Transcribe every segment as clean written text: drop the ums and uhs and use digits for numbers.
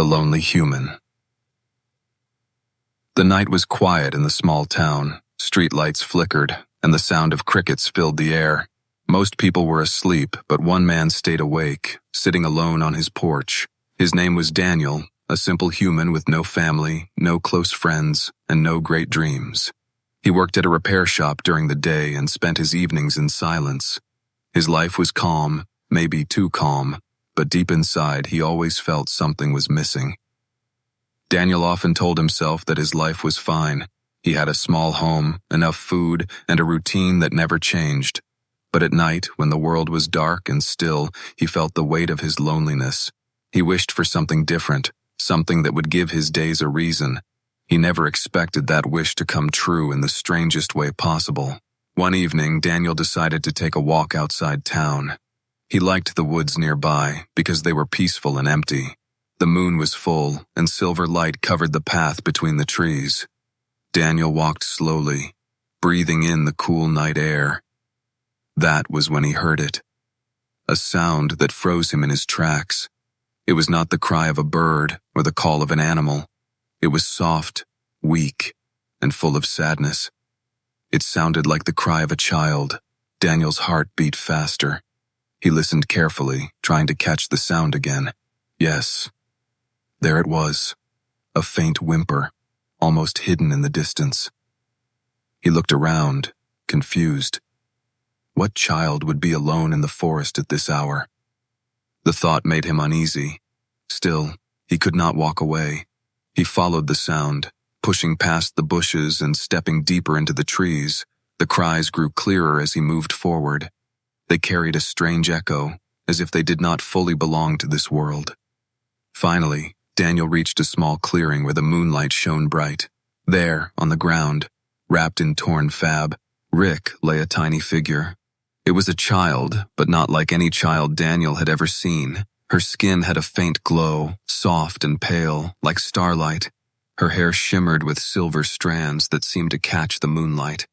The lonely human. The night was quiet in the small town. Streetlights flickered, and the sound of crickets filled the air. Most people were asleep, but one man stayed awake, sitting alone on his porch. His name was Daniel, a simple human with no family, no close friends, and no great dreams. He worked at a repair shop during the day and spent his evenings in silence. His life was calm, maybe too calm, but deep inside he always felt something was missing. Daniel often told himself that his life was fine. He had a small home, enough food, and a routine that never changed. But at night, when the world was dark and still, he felt the weight of his loneliness. He wished for something different, something that would give his days a reason. He never expected that wish to come true in the strangest way possible. One evening, Daniel decided to take a walk outside town. He liked the woods nearby because they were peaceful and empty. The moon was full, and silver light covered the path between the trees. Daniel walked slowly, breathing in the cool night air. That was when he heard it. A sound that froze him in his tracks. It was not the cry of a bird or the call of an animal. It was soft, weak, and full of sadness. It sounded like the cry of a child. Daniel's heart beat faster. He listened carefully, trying to catch the sound again. Yes, there it was, a faint whimper, almost hidden in the distance. He looked around, confused. What child would be alone in the forest at this hour? The thought made him uneasy. Still, he could not walk away. He followed the sound, pushing past the bushes and stepping deeper into the trees. The cries grew clearer as he moved forward. They carried a strange echo, as if they did not fully belong to this world. Finally, Daniel reached a small clearing where the moonlight shone bright. There, on the ground, wrapped in torn fab, Rick lay a tiny figure. It was a child, but not like any child Daniel had ever seen. Her skin had a faint glow, soft and pale, like starlight. Her hair shimmered with silver strands that seemed to catch the moonlight.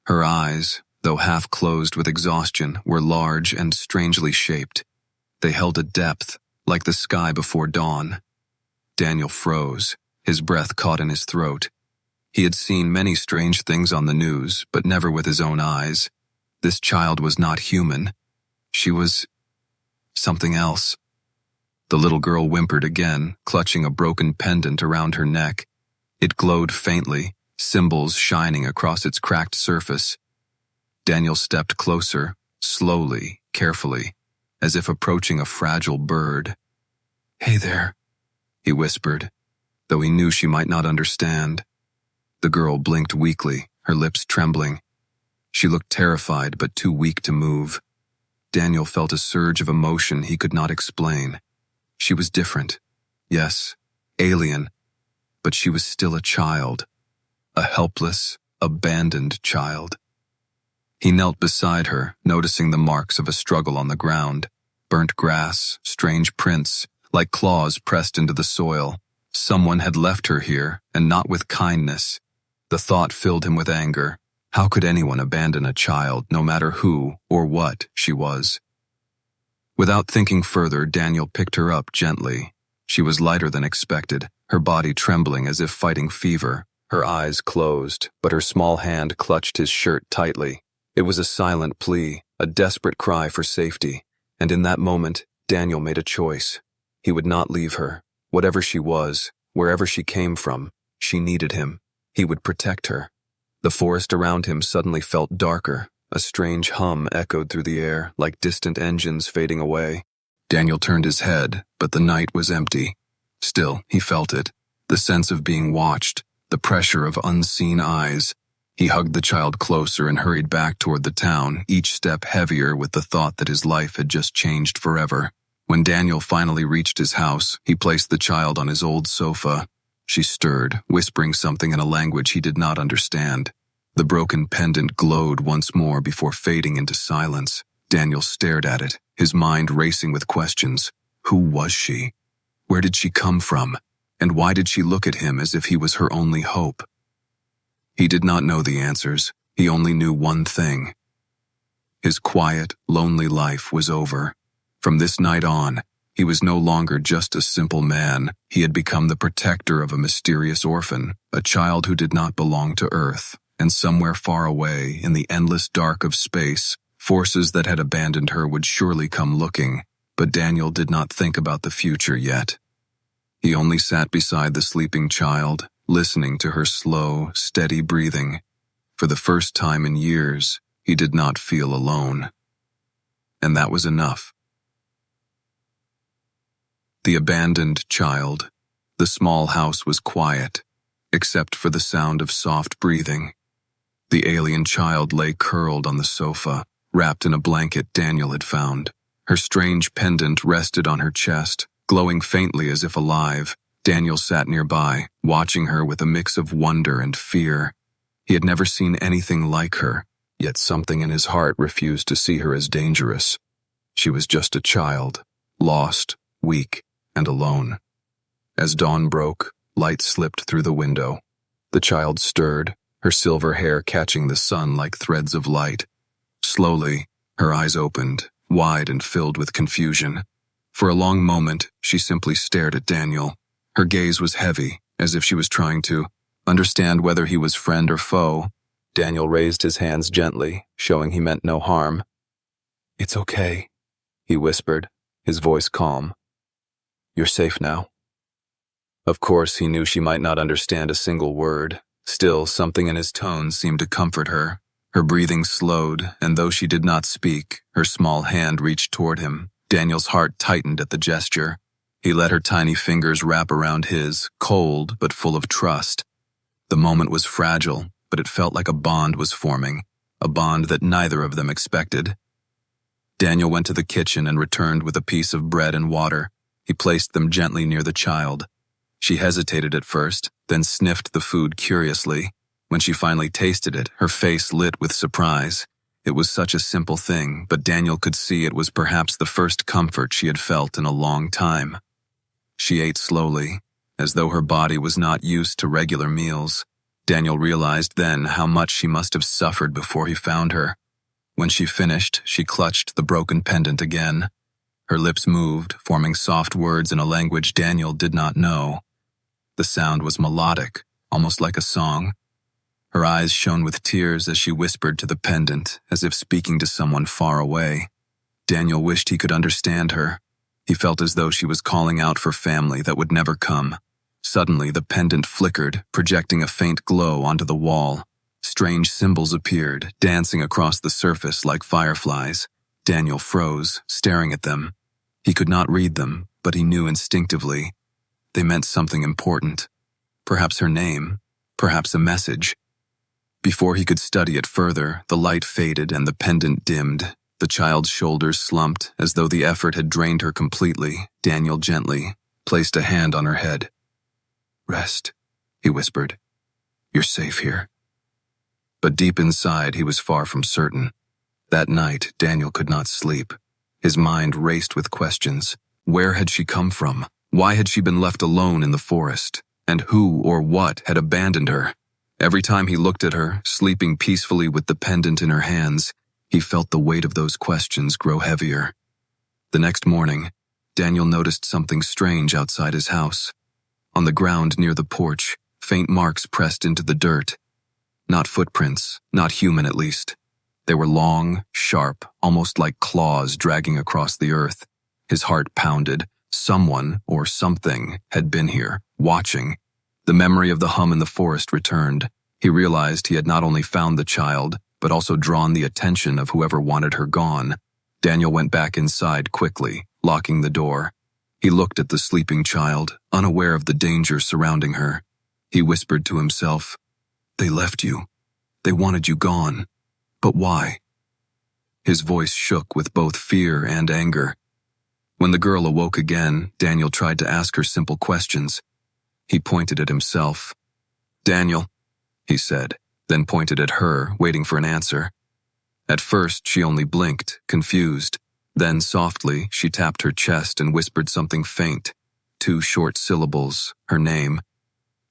Her eyes, though half closed with exhaustion, were large and strangely shaped. They held a depth, like the sky before dawn. Daniel froze, his breath caught in his throat. He had seen many strange things on the news, but never with his own eyes. This child was not human. She was something else. The little girl whimpered again, clutching a broken pendant around her neck. It glowed faintly, symbols shining across its cracked surface. Daniel stepped closer, slowly, carefully, as if approaching a fragile bird. "Hey there," he whispered, though he knew she might not understand. The girl blinked weakly, her lips trembling. She looked terrified but too weak to move. Daniel felt a surge of emotion he could not explain. She was different. Yes, alien, but she was still a child. A helpless, abandoned child. He knelt beside her, noticing the marks of a struggle on the ground. Burnt grass, strange prints, like claws pressed into the soil. Someone had left her here, and not with kindness. The thought filled him with anger. How could anyone abandon a child, no matter who or what she was? Without thinking further, Daniel picked her up gently. She was lighter than expected, her body trembling as if fighting fever. Her eyes closed, but her small hand clutched his shirt tightly. It was a silent plea, a desperate cry for safety. And in that moment, Daniel made a choice. He would not leave her. Whatever she was, wherever she came from, she needed him. He would protect her. The forest around him suddenly felt darker. A strange hum echoed through the air, like distant engines fading away. Daniel turned his head, but the night was empty. Still, he felt it. The sense of being watched, the pressure of unseen eyes. He hugged the child closer and hurried back toward the town, each step heavier with the thought that his life had just changed forever. When Daniel finally reached his house, he placed the child on his old sofa. She stirred, whispering something in a language he did not understand. The broken pendant glowed once more before fading into silence. Daniel stared at it, his mind racing with questions. Who was she? Where did she come from? And why did she look at him as if he was her only hope? He did not know the answers. He only knew one thing. His quiet, lonely life was over. From this night on, He was no longer just a simple man. He had become the protector of a mysterious orphan, a child who did not belong to Earth, and somewhere far away, in the endless dark of space, forces that had abandoned her would surely come looking. But Daniel did not think about the future yet. He only sat beside the sleeping child, listening to her slow, steady breathing. For the first time in years, he did not feel alone. And that was enough. The abandoned child. The small house was quiet, except for the sound of soft breathing. The alien child lay curled on the sofa, wrapped in a blanket Daniel had found. Her strange pendant rested on her chest, glowing faintly as if alive. Daniel sat nearby, watching her with a mix of wonder and fear. He had never seen anything like her, yet something in his heart refused to see her as dangerous. She was just a child, lost, weak, and alone. As dawn broke, light slipped through the window. The child stirred, her silver hair catching the sun like threads of light. Slowly, her eyes opened, wide and filled with confusion. For a long moment, she simply stared at Daniel. Her gaze was heavy, as if she was trying to understand whether he was friend or foe. Daniel raised his hands gently, showing he meant no harm. "It's okay," he whispered, his voice calm. "You're safe now." Of course, he knew she might not understand a single word. Still, something in his tone seemed to comfort her. Her breathing slowed, and though she did not speak, her small hand reached toward him. Daniel's heart tightened at the gesture. He let her tiny fingers wrap around his, cold but full of trust. The moment was fragile, but it felt like a bond was forming, a bond that neither of them expected. Daniel went to the kitchen and returned with a piece of bread and water. He placed them gently near the child. She hesitated at first, then sniffed the food curiously. When she finally tasted it, her face lit with surprise. It was such a simple thing, but Daniel could see it was perhaps the first comfort she had felt in a long time. She ate slowly, as though her body was not used to regular meals. Daniel realized then how much she must have suffered before he found her. When she finished, she clutched the broken pendant again. Her lips moved, forming soft words in a language Daniel did not know. The sound was melodic, almost like a song. Her eyes shone with tears as she whispered to the pendant, as if speaking to someone far away. Daniel wished he could understand her. He felt as though she was calling out for family that would never come. Suddenly, the pendant flickered, projecting a faint glow onto the wall. Strange symbols appeared, dancing across the surface like fireflies. Daniel froze, staring at them. He could not read them, but he knew instinctively. They meant something important. Perhaps her name, perhaps a message. Before he could study it further, the light faded and the pendant dimmed. The child's shoulders slumped, as though the effort had drained her completely. Daniel gently placed a hand on her head. "Rest," he whispered. "You're safe here." But deep inside, he was far from certain. That night, Daniel could not sleep. His mind raced with questions. Where had she come from? Why had she been left alone in the forest? And who or what had abandoned her? Every time he looked at her, sleeping peacefully with the pendant in her hands, he felt the weight of those questions grow heavier. The next morning, Daniel noticed something strange outside his house. On the ground near the porch, faint marks pressed into the dirt. Not footprints, not human at least. They were long, sharp, almost like claws dragging across the earth. His heart pounded. Someone or something had been here, watching. The memory of the hum in the forest returned. He realized he had not only found the child, but also drawn the attention of whoever wanted her gone. Daniel went back inside quickly, locking the door. He looked at the sleeping child, unaware of the danger surrounding her. He whispered to himself, "They left you. They wanted you gone. But why?" His voice shook with both fear and anger. When the girl awoke again, Daniel tried to ask her simple questions. He pointed at himself. "Daniel," he said, then pointed at her, waiting for an answer. At first, she only blinked, confused. Then, softly, she tapped her chest and whispered something faint. 2 short syllables, her name.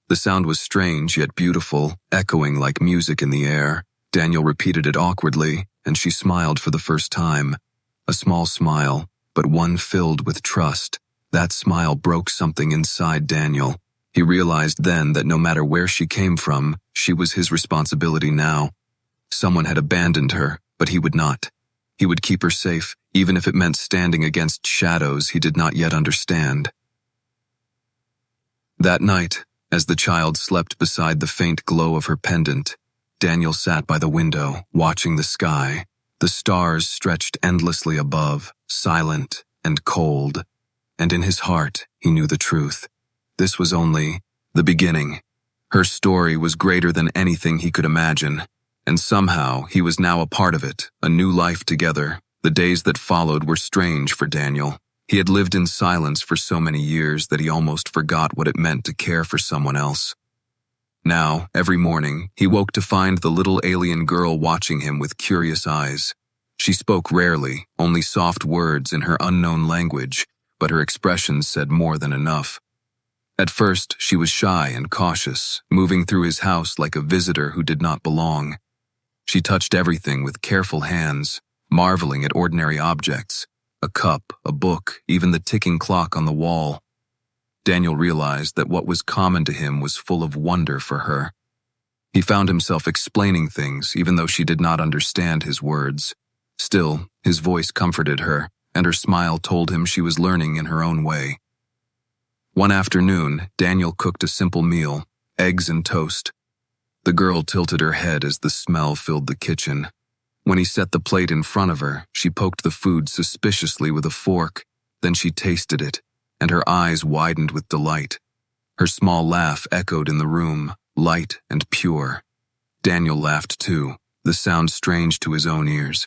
The sound was strange yet beautiful, echoing like music in the air. Daniel repeated it awkwardly, and she smiled for the first time. A small smile, but one filled with trust. That smile broke something inside Daniel. He realized then that no matter where she came from, she was his responsibility now. Someone had abandoned her, but he would not. He would keep her safe, even if it meant standing against shadows he did not yet understand. That night, as the child slept beside the faint glow of her pendant, Daniel sat by the window, watching the sky. The stars stretched endlessly above, silent and cold, and in his heart he knew the truth. This was only the beginning. Her story was greater than anything he could imagine, and somehow he was now a part of it, a new life together. The days that followed were strange for Daniel. He had lived in silence for so many years that he almost forgot what it meant to care for someone else. Now, every morning, he woke to find the little alien girl watching him with curious eyes. She spoke rarely, only soft words in her unknown language, but her expressions said more than enough. At first, she was shy and cautious, moving through his house like a visitor who did not belong. She touched everything with careful hands, marveling at ordinary objects, a cup, a book, even the ticking clock on the wall. Daniel realized that what was common to him was full of wonder for her. He found himself explaining things even though she did not understand his words. Still, his voice comforted her, and her smile told him she was learning in her own way. One afternoon, Daniel cooked a simple meal, eggs and toast. The girl tilted her head as the smell filled the kitchen. When he set the plate in front of her, she poked the food suspiciously with a fork. Then she tasted it, and her eyes widened with delight. Her small laugh echoed in the room, light and pure. Daniel laughed too, the sound strange to his own ears.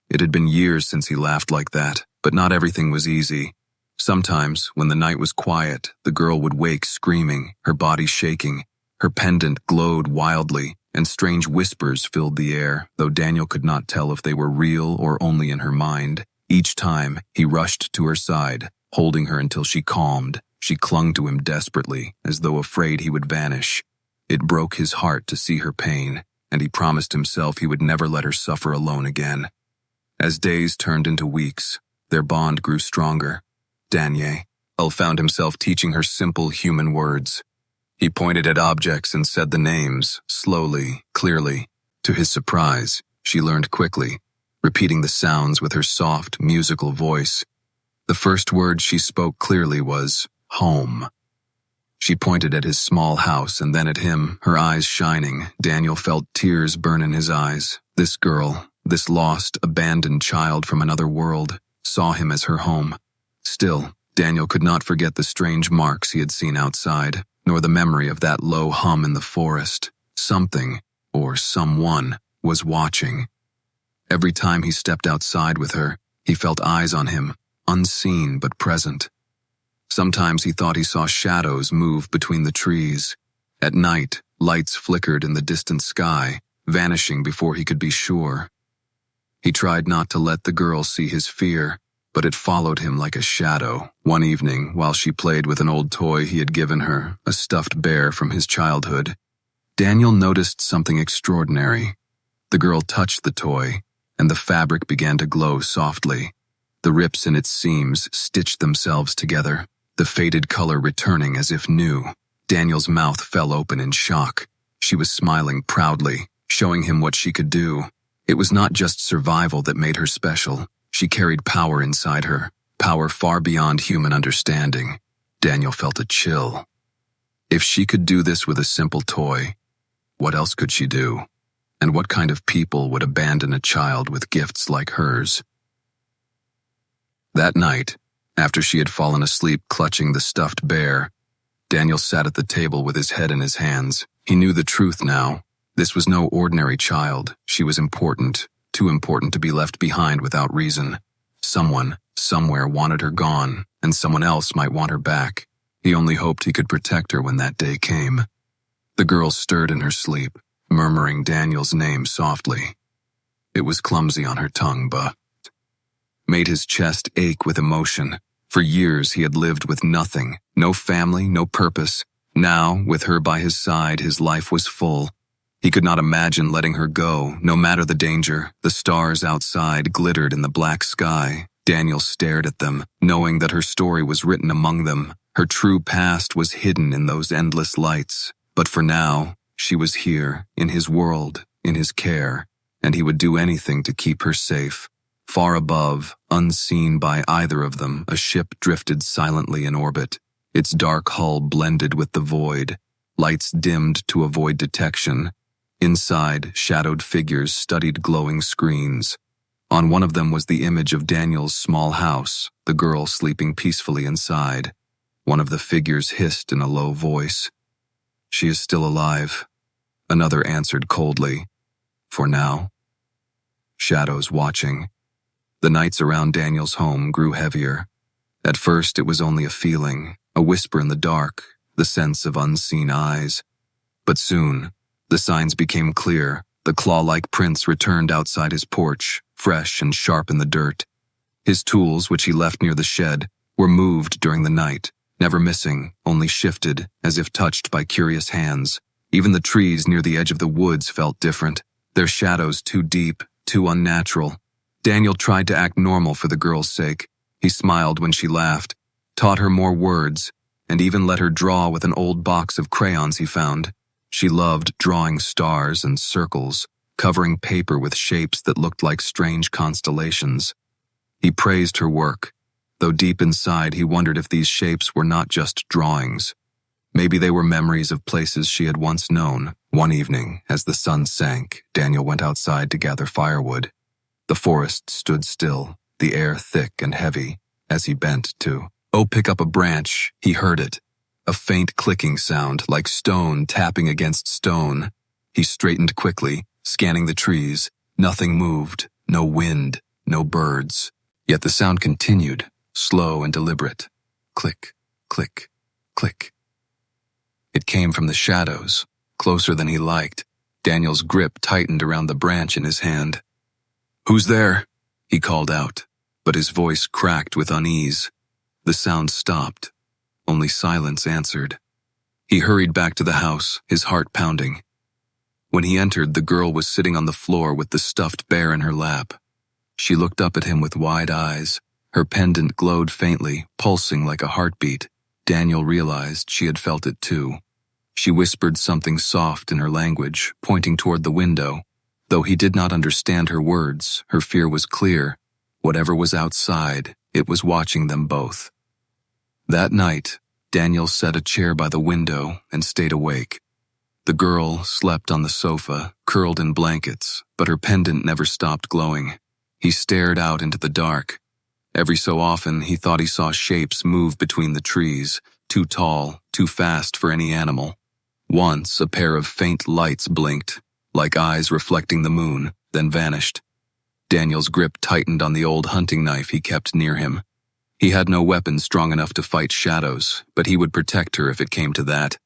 It had been years since he laughed like that, but not everything was easy. Sometimes, when the night was quiet, the girl would wake screaming, her body shaking. Her pendant glowed wildly, and strange whispers filled the air, though Daniel could not tell if they were real or only in her mind. Each time, he rushed to her side, holding her until she calmed. She clung to him desperately, as though afraid he would vanish. It broke his heart to see her pain, and he promised himself he would never let her suffer alone again. As days turned into weeks, their bond grew stronger. Daniel found himself teaching her simple human words. He pointed at objects and said the names, slowly, clearly. To his surprise, she learned quickly, repeating the sounds with her soft, musical voice. The first word she spoke clearly was, home. She pointed at his small house and then at him, her eyes shining. Daniel felt tears burn in his eyes. This girl, this lost, abandoned child from another world, saw him as her home. Still, Daniel could not forget the strange marks he had seen outside, nor the memory of that low hum in the forest. Something, or someone, was watching. Every time he stepped outside with her, he felt eyes on him, unseen but present. Sometimes he thought he saw shadows move between the trees. At night, lights flickered in the distant sky, vanishing before he could be sure. He tried not to let the girl see his fear, but it followed him like a shadow. One evening, while she played with an old toy he had given her, a stuffed bear from his childhood, Daniel noticed something extraordinary. The girl touched the toy, and the fabric began to glow softly. The rips in its seams stitched themselves together, the faded color returning as if new. Daniel's mouth fell open in shock. She was smiling proudly, showing him what she could do. It was not just survival that made her special. She carried power inside her, power far beyond human understanding. Daniel felt a chill. If she could do this with a simple toy, what else could she do? And what kind of people would abandon a child with gifts like hers? That night, after she had fallen asleep clutching the stuffed bear, Daniel sat at the table with his head in his hands. He knew the truth now. This was no ordinary child. She was important, too important to be left behind without reason. Someone, somewhere wanted her gone, and someone else might want her back. He only hoped he could protect her when that day came. The girl stirred in her sleep, murmuring Daniel's name softly. It was clumsy on her tongue, but made his chest ache with emotion. For years he had lived with nothing, no family, no purpose. Now, with her by his side, his life was full. He could not imagine letting her go, no matter the danger. The stars outside glittered in the black sky. Daniel stared at them, knowing that her story was written among them. Her true past was hidden in those endless lights. But for now, she was here, in his world, in his care, and he would do anything to keep her safe. Far above, unseen by either of them, a ship drifted silently in orbit. Its dark hull blended with the void, lights dimmed to avoid detection. Inside, shadowed figures studied glowing screens. On one of them was the image of Daniel's small house, the girl sleeping peacefully inside. One of the figures hissed in a low voice, "She is still alive." Another answered coldly, "For now." Shadows watching. The nights around Daniel's home grew heavier. At first it was only a feeling, a whisper in the dark, the sense of unseen eyes. But soon, the signs became clear. The claw-like prints returned outside his porch, fresh and sharp in the dirt. His tools, which he left near the shed, were moved during the night, never missing, only shifted, as if touched by curious hands. Even the trees near the edge of the woods felt different, their shadows too deep, too unnatural. Daniel tried to act normal for the girl's sake. He smiled when she laughed, taught her more words, and even let her draw with an old box of crayons he found. She loved drawing stars and circles, covering paper with shapes that looked like strange constellations. He praised her work, though deep inside he wondered if these shapes were not just drawings. Maybe they were memories of places she had once known. One evening, as the sun sank, Daniel went outside to gather firewood. The forest stood still, the air thick and heavy. As he bent to pick up a branch, he heard it. A faint clicking sound, like stone tapping against stone. He straightened quickly, scanning the trees. Nothing moved, no wind, no birds. Yet the sound continued, slow and deliberate. Click, click, click. It came from the shadows, closer than he liked. Daniel's grip tightened around the branch in his hand. "Who's there?" he called out, but his voice cracked with unease. The sound stopped. Only silence answered. He hurried back to the house, his heart pounding. When he entered, the girl was sitting on the floor with the stuffed bear in her lap. She looked up at him with wide eyes. Her pendant glowed faintly, pulsing like a heartbeat. Daniel realized she had felt it too. She whispered something soft in her language, pointing toward the window. Though he did not understand her words, her fear was clear. Whatever was outside, it was watching them both. That night, Daniel set a chair by the window and stayed awake. The girl slept on the sofa, curled in blankets, but her pendant never stopped glowing. He stared out into the dark. Every so often, he thought he saw shapes move between the trees, too tall, too fast for any animal. Once, a pair of faint lights blinked, like eyes reflecting the moon, then vanished. Daniel's grip tightened on the old hunting knife he kept near him. He had no weapon strong enough to fight shadows, but he would protect her if it came to that.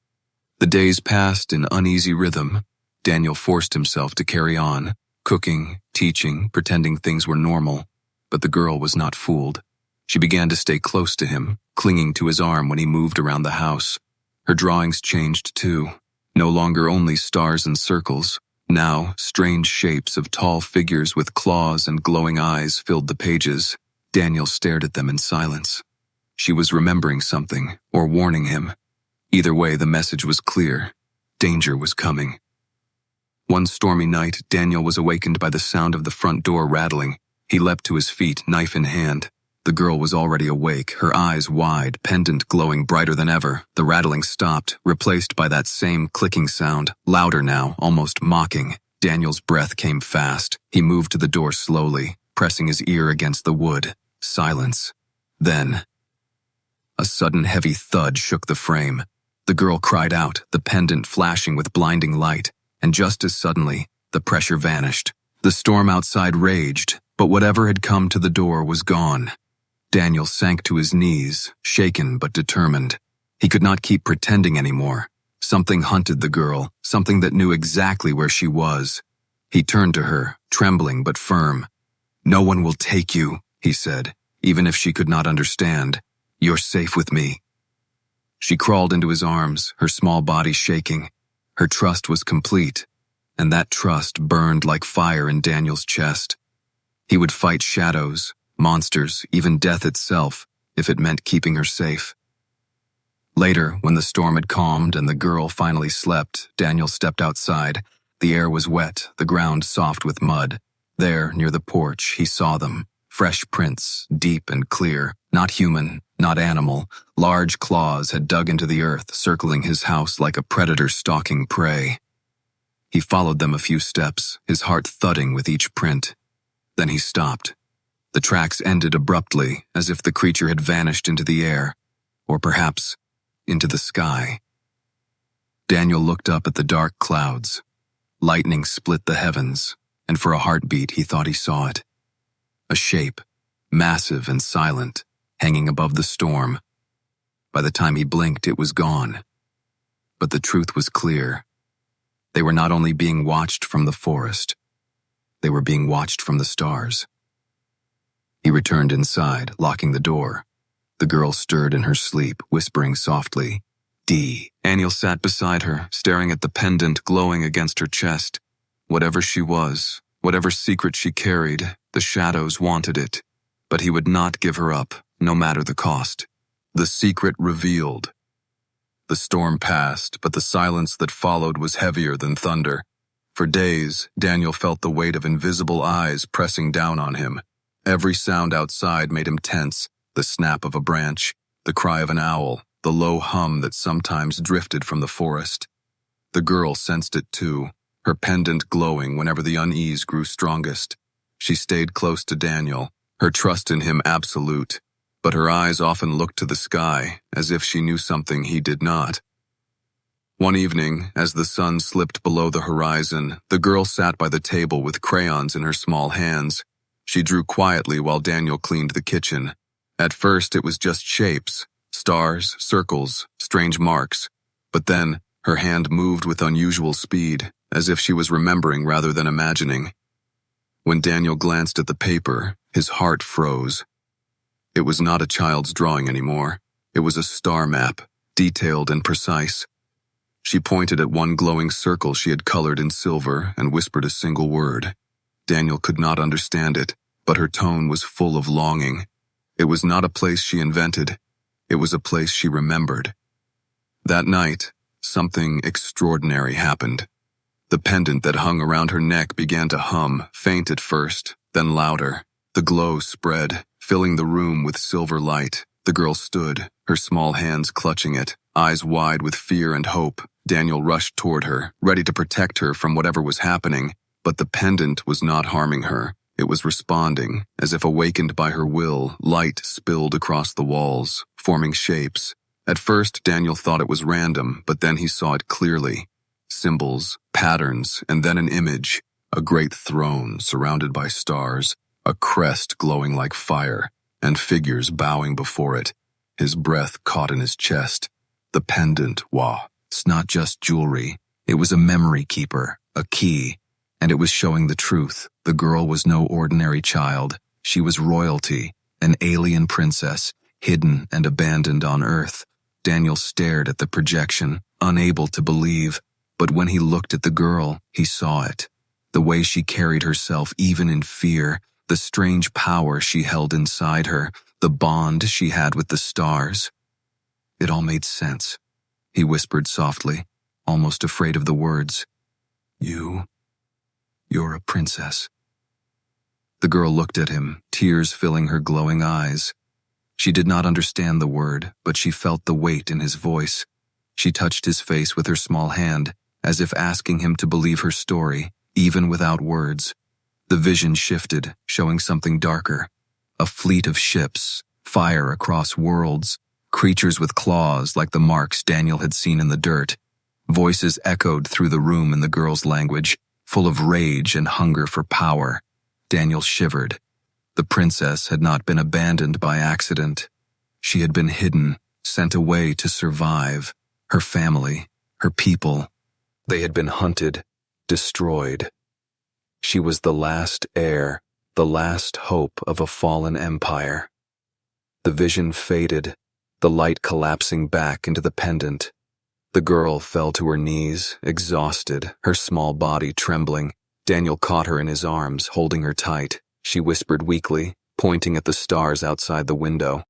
The days passed in uneasy rhythm. Daniel forced himself to carry on, cooking, teaching, pretending things were normal. But the girl was not fooled. She began to stay close to him, clinging to his arm when he moved around the house. Her drawings changed too. No longer only stars and circles. Now, strange shapes of tall figures with claws and glowing eyes filled the pages. Daniel stared at them in silence. She was remembering something, or warning him. Either way, the message was clear. Danger was coming. One stormy night, Daniel was awakened by the sound of the front door rattling. He leapt to his feet, knife in hand. The girl was already awake, her eyes wide, pendant glowing brighter than ever. The rattling stopped, replaced by that same clicking sound, louder now, almost mocking. Daniel's breath came fast. He moved to the door slowly, pressing his ear against the wood. Silence. Then, a sudden heavy thud shook the frame. The girl cried out, the pendant flashing with blinding light, and just as suddenly, the pressure vanished. The storm outside raged, but whatever had come to the door was gone. Daniel sank to his knees, shaken but determined. He could not keep pretending anymore. Something hunted the girl, something that knew exactly where she was. He turned to her, trembling but firm. "No one will take you," he said, even if she could not understand. "You're safe with me." She crawled into his arms, her small body shaking. Her trust was complete, and that trust burned like fire in Daniel's chest. He would fight shadows, monsters, even death itself, if it meant keeping her safe. Later, when the storm had calmed and the girl finally slept, Daniel stepped outside. The air was wet, the ground soft with mud. There, near the porch, he saw them. Fresh prints, deep and clear, not human, not animal. Large claws had dug into the earth, circling his house like a predator stalking prey. He followed them a few steps, his heart thudding with each print. Then he stopped. The tracks ended abruptly, as if the creature had vanished into the air, or perhaps into the sky. Daniel looked up at the dark clouds. Lightning split the heavens, and for a heartbeat he thought he saw it. A shape, massive and silent, hanging above the storm. By the time he blinked, it was gone. But the truth was clear. They were not only being watched from the forest, they were being watched from the stars. He returned inside, locking the door. The girl stirred in her sleep, whispering softly, "D." Daniel sat beside her, staring at the pendant glowing against her chest. Whatever she was, whatever secret she carried, the shadows wanted it. But he would not give her up, no matter the cost. The secret revealed. The storm passed, but the silence that followed was heavier than thunder. For days, Daniel felt the weight of invisible eyes pressing down on him. Every sound outside made him tense, the snap of a branch, the cry of an owl, the low hum that sometimes drifted from the forest. The girl sensed it too, her pendant glowing whenever the unease grew strongest. She stayed close to Daniel, her trust in him absolute, but her eyes often looked to the sky, as if she knew something he did not. One evening, as the sun slipped below the horizon, the girl sat by the table with crayons in her small hands. She drew quietly while Daniel cleaned the kitchen. At first, it was just shapes, stars, circles, strange marks. But then, her hand moved with unusual speed, as if she was remembering rather than imagining. When Daniel glanced at the paper, his heart froze. It was not a child's drawing anymore. It was a star map, detailed and precise. She pointed at one glowing circle she had colored in silver and whispered a single word. Daniel could not understand it, but her tone was full of longing. It was not a place she invented. It was a place she remembered. That night, something extraordinary happened. The pendant that hung around her neck began to hum, faint at first, then louder. The glow spread, filling the room with silver light. The girl stood, her small hands clutching it, eyes wide with fear and hope. Daniel rushed toward her, ready to protect her from whatever was happening. But the pendant was not harming her. It was responding. As if awakened by her will, light spilled across the walls, forming shapes. At first, Daniel thought it was random, but then he saw it clearly. Symbols, patterns, and then an image. A great throne surrounded by stars, a crest glowing like fire, and figures bowing before it. His breath caught in his chest. The pendant, it's not just jewelry. It was a memory keeper, a key. And it was showing the truth. The girl was no ordinary child. She was royalty, an alien princess, hidden and abandoned on Earth. Daniel stared at the projection, unable to believe. But when he looked at the girl, he saw it. The way she carried herself even in fear, the strange power she held inside her, the bond she had with the stars. It all made sense. He whispered softly, almost afraid of the words. You're a princess. The girl looked at him, tears filling her glowing eyes. She did not understand the word, but she felt the weight in his voice. She touched his face with her small hand, as if asking him to believe her story, even without words. The vision shifted, showing something darker. A fleet of ships, fire across worlds, creatures with claws like the marks Daniel had seen in the dirt. Voices echoed through the room in the girl's language, full of rage and hunger for power. Daniel shivered. The princess had not been abandoned by accident. She had been hidden, sent away to survive. Her family, her people, they had been hunted, destroyed. She was the last heir, the last hope of a fallen empire. The vision faded, the light collapsing back into the pendant. The girl fell to her knees, exhausted, her small body trembling. Daniel caught her in his arms, holding her tight. She whispered weakly, pointing at the stars outside the window.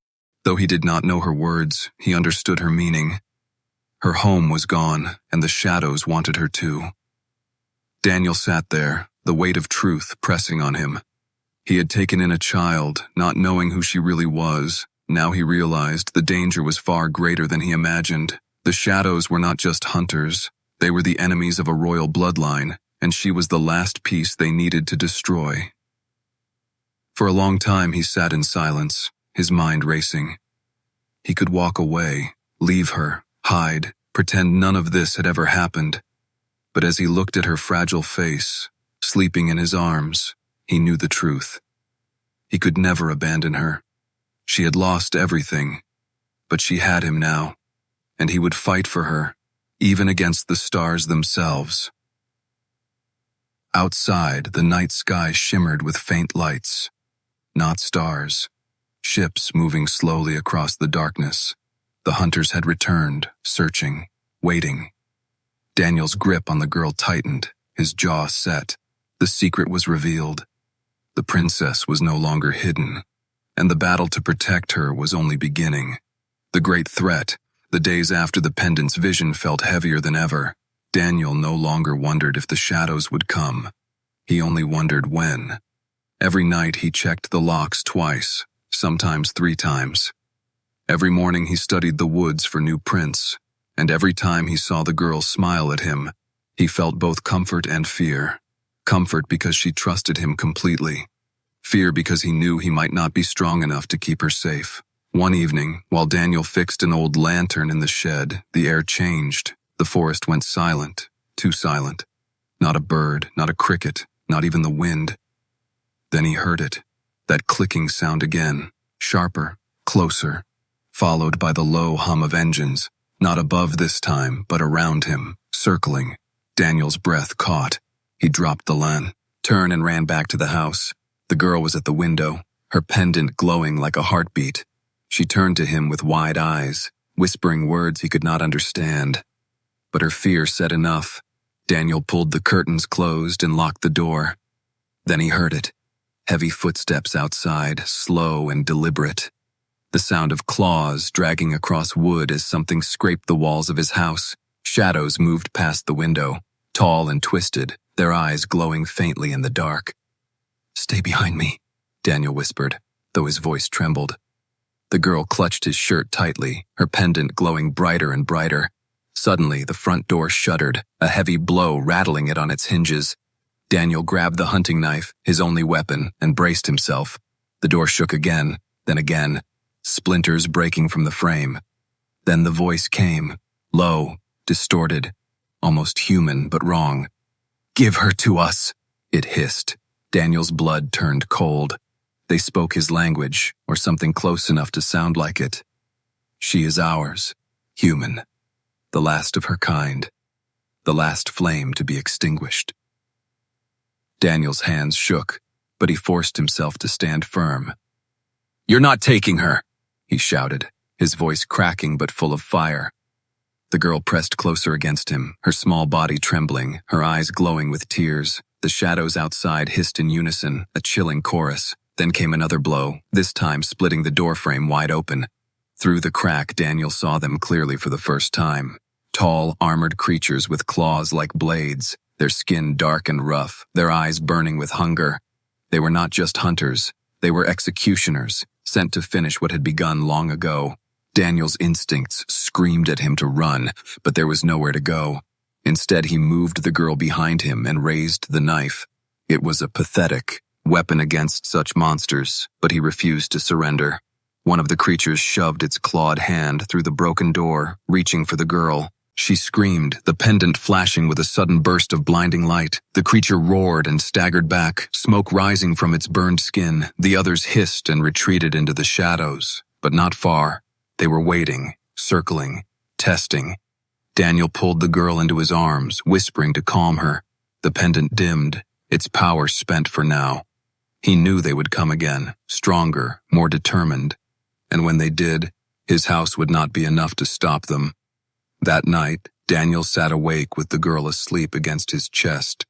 Though he did not know her words, he understood her meaning. Her home was gone, and the shadows wanted her too. Daniel sat there, the weight of truth pressing on him. He had taken in a child, not knowing who she really was. Now he realized the danger was far greater than he imagined. The shadows were not just hunters. They were the enemies of a royal bloodline, and she was the last piece they needed to destroy. For a long time he sat in silence, his mind racing. He could walk away, leave her, hide, pretend none of this had ever happened. But as he looked at her fragile face, sleeping in his arms, he knew the truth. He could never abandon her. She had lost everything, but she had him now, and he would fight for her, even against the stars themselves. Outside, the night sky shimmered with faint lights, not stars, ships moving slowly across the darkness. The hunters had returned, searching, waiting. Daniel's grip on the girl tightened, his jaw set. The secret was revealed. The princess was no longer hidden, and the battle to protect her was only beginning. The great threat, the days after the pendant's vision felt heavier than ever. Daniel no longer wondered if the shadows would come. He only wondered when. Every night he checked the locks twice, sometimes 3 times. Every morning he studied the woods for new prints, and every time he saw the girl smile at him, he felt both comfort and fear. Comfort because she trusted him completely. Fear because he knew he might not be strong enough to keep her safe. One evening, while Daniel fixed an old lantern in the shed, the air changed. The forest went silent, too silent. Not a bird, not a cricket, not even the wind. Then he heard it, that clicking sound again, sharper, closer, followed by the low hum of engines, not above this time, but around him, circling. Daniel's breath caught. He dropped the lantern and ran back to the house. The girl was at the window, her pendant glowing like a heartbeat. She turned to him with wide eyes, whispering words he could not understand. But her fear said enough. Daniel pulled the curtains closed and locked the door. Then he heard it. Heavy footsteps outside, slow and deliberate. The sound of claws dragging across wood as something scraped the walls of his house. Shadows moved past the window, tall and twisted, their eyes glowing faintly in the dark. "Stay behind me," Daniel whispered, though his voice trembled. The girl clutched his shirt tightly, her pendant glowing brighter and brighter. Suddenly, the front door shuddered, a heavy blow rattling it on its hinges. Daniel grabbed the hunting knife, his only weapon, and braced himself. The door shook again, then again, splinters breaking from the frame. Then the voice came, low, distorted, almost human but wrong. "Give her to us," it hissed. Daniel's blood turned cold. They spoke his language, or something close enough to sound like it. "She is ours, human, the last of her kind, the last flame to be extinguished." Daniel's hands shook, but he forced himself to stand firm. "You're not taking her," he shouted, his voice cracking but full of fire. The girl pressed closer against him, her small body trembling, her eyes glowing with tears. The shadows outside hissed in unison, a chilling chorus. Then came another blow, this time splitting the doorframe wide open. Through the crack, Daniel saw them clearly for the first time. Tall, armored creatures with claws like blades, their skin dark and rough, their eyes burning with hunger. They were not just hunters, they were executioners, sent to finish what had begun long ago. Daniel's instincts screamed at him to run, but there was nowhere to go. Instead, he moved the girl behind him and raised the knife. It was a pathetic weapon against such monsters, but he refused to surrender. One of the creatures shoved its clawed hand through the broken door, reaching for the girl. She screamed, the pendant flashing with a sudden burst of blinding light. The creature roared and staggered back, smoke rising from its burned skin. The others hissed and retreated into the shadows, but not far. They were waiting, circling, testing. Daniel pulled the girl into his arms, whispering to calm her. The pendant dimmed, its power spent for now. He knew they would come again, stronger, more determined. And when they did, his house would not be enough to stop them. That night, Daniel sat awake with the girl asleep against his chest.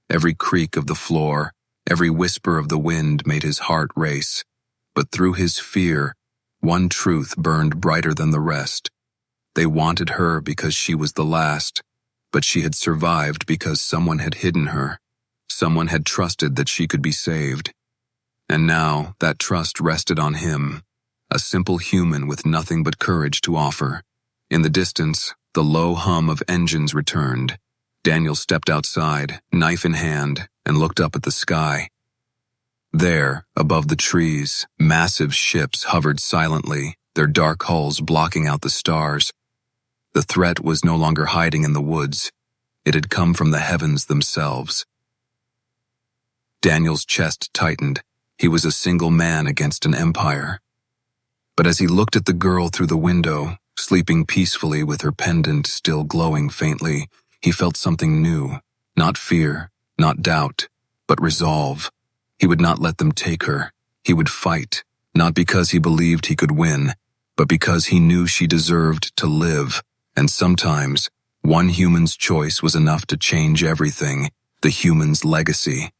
Every creak of the floor, every whisper of the wind made his heart race. But through his fear, one truth burned brighter than the rest. They wanted her because she was the last, but she had survived because someone had hidden her. Someone had trusted that she could be saved. And now that trust rested on him, a simple human with nothing but courage to offer. In the distance, the low hum of engines returned. Daniel stepped outside, knife in hand, and looked up at the sky. There, above the trees, massive ships hovered silently, their dark hulls blocking out the stars. The threat was no longer hiding in the woods. It had come from the heavens themselves. Daniel's chest tightened. He was a single man against an empire. But as he looked at the girl through the window, sleeping peacefully with her pendant still glowing faintly, he felt something new. Not fear, not doubt, but resolve. He would not let them take her. He would fight, not because he believed he could win, but because he knew she deserved to live. And sometimes, one human's choice was enough to change everything, the human's legacy.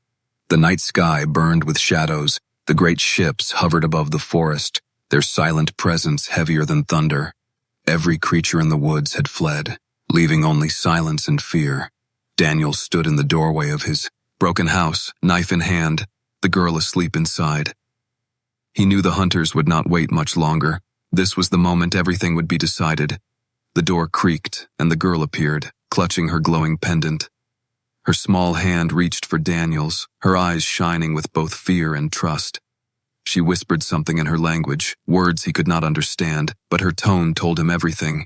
The night sky burned with shadows. The great ships hovered above the forest, their silent presence heavier than thunder. Every creature in the woods had fled, leaving only silence and fear. Daniel stood in the doorway of his broken house, knife in hand, the girl asleep inside. He knew the hunters would not wait much longer. This was the moment everything would be decided. The door creaked, and the girl appeared, clutching her glowing pendant. Her small hand reached for Daniel's, her eyes shining with both fear and trust. She whispered something in her language, words he could not understand, but her tone told him everything.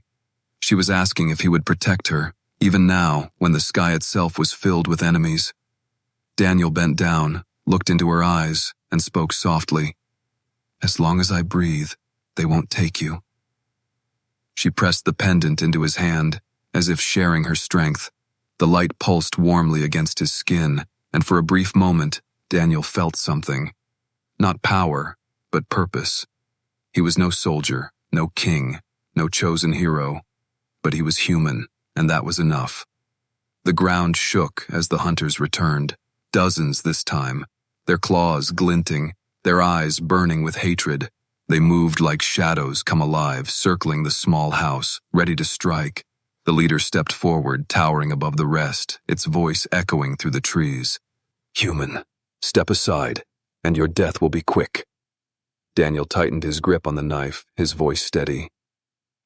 She was asking if he would protect her, even now, when the sky itself was filled with enemies. Daniel bent down, looked into her eyes, and spoke softly. "As long as I breathe, they won't take you." She pressed the pendant into his hand, as if sharing her strength. The light pulsed warmly against his skin, and for a brief moment, Daniel felt something. Not power, but purpose. He was no soldier, no king, no chosen hero, but he was human, and that was enough. The ground shook as the hunters returned, dozens this time, their claws glinting, their eyes burning with hatred. They moved like shadows come alive, circling the small house, ready to strike. The leader stepped forward, towering above the rest, its voice echoing through the trees. "Human, step aside, and your death will be quick." Daniel tightened his grip on the knife, his voice steady.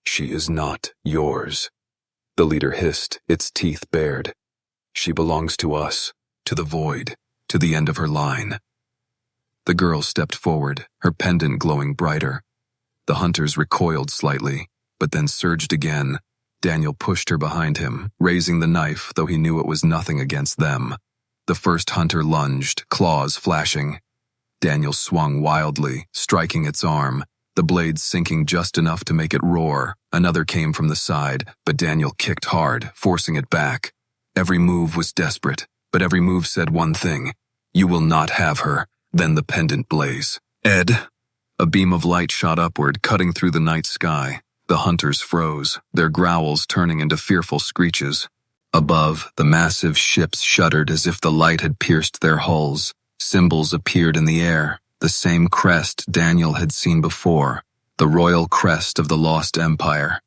"She is not yours," the leader hissed, its teeth bared. "She belongs to us, to the void, to the end of her line." The girl stepped forward, her pendant glowing brighter. The hunters recoiled slightly, but then surged again. Daniel pushed her behind him, raising the knife, though he knew it was nothing against them. The first hunter lunged, claws flashing. Daniel swung wildly, striking its arm, the blade sinking just enough to make it roar. Another came from the side, but Daniel kicked hard, forcing it back. Every move was desperate, but every move said one thing: "You will not have her." Then the pendant blaze. "Ed!" A beam of light shot upward, cutting through the night sky. The hunters froze, their growls turning into fearful screeches. Above, the massive ships shuddered as if the light had pierced their hulls. Symbols appeared in the air, the same crest Daniel had seen before, the royal crest of the lost empire.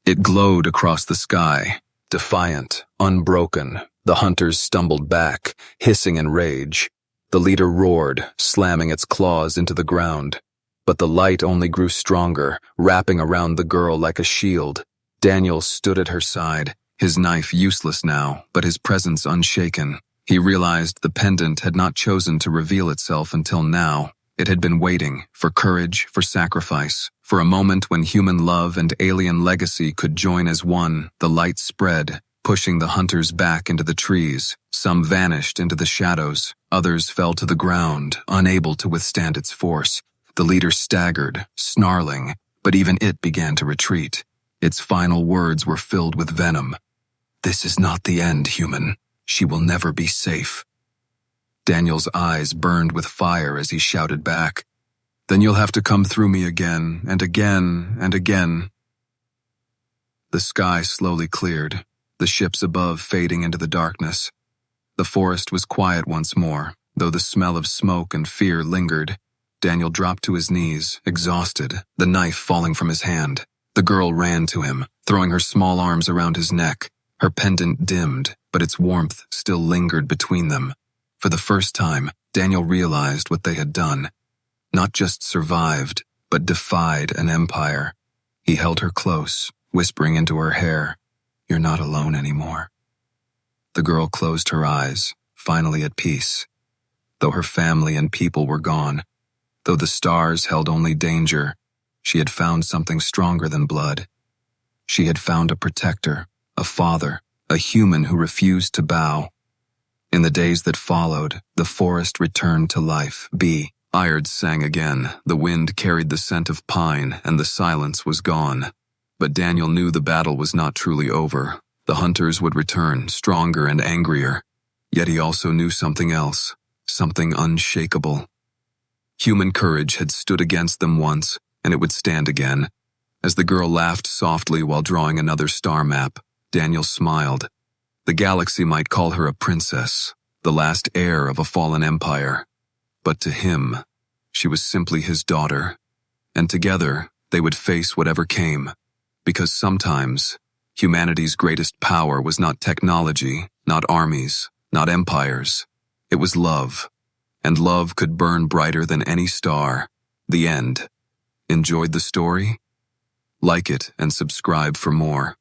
It glowed across the sky, defiant, unbroken. The hunters stumbled back, hissing in rage. The leader roared, slamming its claws into the ground. But the light only grew stronger, wrapping around the girl like a shield. Daniel stood at her side, his knife useless now, but his presence unshaken. He realized the pendant had not chosen to reveal itself until now. It had been waiting, for courage, for sacrifice, for a moment when human love and alien legacy could join as one. The light spread, pushing the hunters back into the trees. Some vanished into the shadows, others fell to the ground, unable to withstand its force. The leader staggered, snarling, but even it began to retreat. Its final words were filled with venom. "This is not the end, human. She will never be safe." Daniel's eyes burned with fire as he shouted back, "Then you'll have to come through me again, and again, and again." The sky slowly cleared, the ships above fading into the darkness. The forest was quiet once more, though the smell of smoke and fear lingered. Daniel dropped to his knees, exhausted, the knife falling from his hand. The girl ran to him, throwing her small arms around his neck. Her pendant dimmed, but its warmth still lingered between them. For the first time, Daniel realized what they had done. Not just survived, but defied an empire. He held her close, whispering into her hair, "You're not alone anymore." The girl closed her eyes, finally at peace. Though her family and people were gone, though the stars held only danger, she had found something stronger than blood. She had found a protector, a father, a human who refused to bow. In the days that followed, the forest returned to life. Irds sang again. The wind carried the scent of pine, and the silence was gone. But Daniel knew the battle was not truly over. The hunters would return, stronger and angrier. Yet he also knew something else, something unshakable. Human courage had stood against them once, and it would stand again. As the girl laughed softly while drawing another star map, Daniel smiled. The galaxy might call her a princess, the last heir of a fallen empire. But to him, she was simply his daughter. And together, they would face whatever came. Because sometimes, humanity's greatest power was not technology, not armies, not empires. It was love. And love could burn brighter than any star. The end. Enjoyed the story? Like it and subscribe for more.